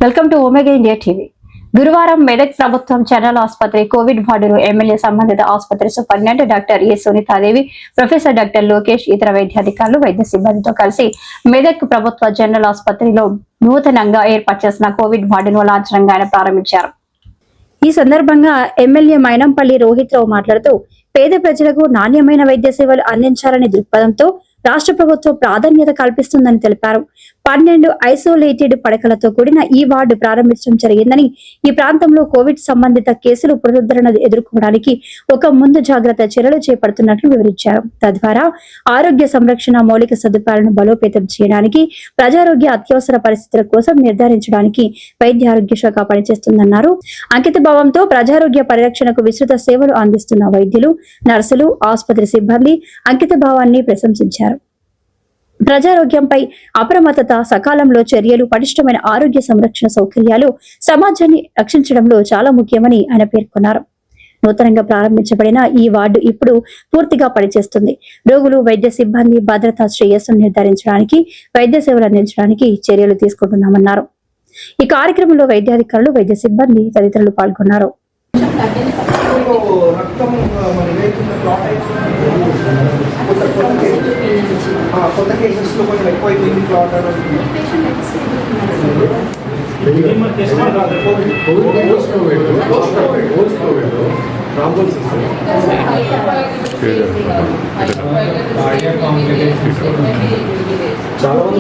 Welcome to omega India TV. గురువారం మెదక్ ప్రభుత్వం general ఆసుపత్రి కోవిడ్ వార్డును ఎమ్మెల్యే సంబంధిత ఆసుపత్రి superintendent doctor A Sunitadevi, professor doctor Lokesh, ఇతర వైద్యాధికారులు, వైద్య సిబ్బందితో కలిసి మెదక్ ప్రభుత్వ జనరల్ ఆసుపత్రిలో నూతనంగా ఏర్పాటు చేసిన కోవిడ్ వార్డును లాంఛనంగా ఆయన ప్రారంభించారు. ఈ సందర్భంగా ఎమ్మెల్యే మైనంపల్లి రోహిత్ రావు మాట్లాడుతూ, పేద ప్రజలకు నాణ్యమైన వైద్య సేవలు అందించాలనే దృక్పథంతో రాష్ట్ర ప్రభుత్వం ప్రాధాన్యత కల్పిస్తుందని తెలిపారు. 12 ఐసోలేటెడ్ పడకలతో కూడిన ఈ వార్డు ప్రారంభించడం జరిగిందని, ఈ ప్రాంతంలో కోవిడ్ సంబంధిత కేసులు పునరుద్ధరణ ఎదుర్కోవడానికి ఒక ముందు జాగ్రత్త చర్యలు చేపడుతున్నట్లు వివరించారు. తద్వారా ఆరోగ్య సంరక్షణ మౌలిక సదుపాయాలను బలోపేతం చేయడానికి, ప్రజారోగ్య అత్యవసర పరిస్థితుల కోసం నిర్ధారించడానికి వైద్య ఆరోగ్య శాఖ పనిచేస్తుందన్నారు. అంకిత భావంతో ప్రజారోగ్య పరిరక్షణకు విస్తృత సేవలు అందిస్తున్న వైద్యులు, నర్సులు, ఆసుపత్రి సిబ్బంది అంకిత భావాన్ని ప్రశంసించారు. ప్రజారోగ్యంపై అప్రమత్తత, సకాలంలో చర్యలు, పటిష్టమైన ఆరోగ్య సంరక్షణ సౌకర్యాలు సమాజాన్ని రక్షించడంలో చాలా ముఖ్యమని ఆయన పేర్కొన్నారు. నూతనంగా ప్రారంభించబడిన ఈ వార్డు ఇప్పుడు పూర్తిగా పనిచేస్తుంది. రోగులు, వైద్య సిబ్బంది భద్రతా శ్రేయస్సును నిర్ధారించడానికి, వైద్య సేవలు అందించడానికి చర్యలు తీసుకుంటున్నామన్నారు. ఈ కార్యక్రమంలో వైద్యాధికారులు, వైద్య సిబ్బంది తదితరులు పాల్గొన్నారు. కొత్త కేసెస్లో కొంచెం ఎక్కువైపోయింది క్లాట్ చాలా మంది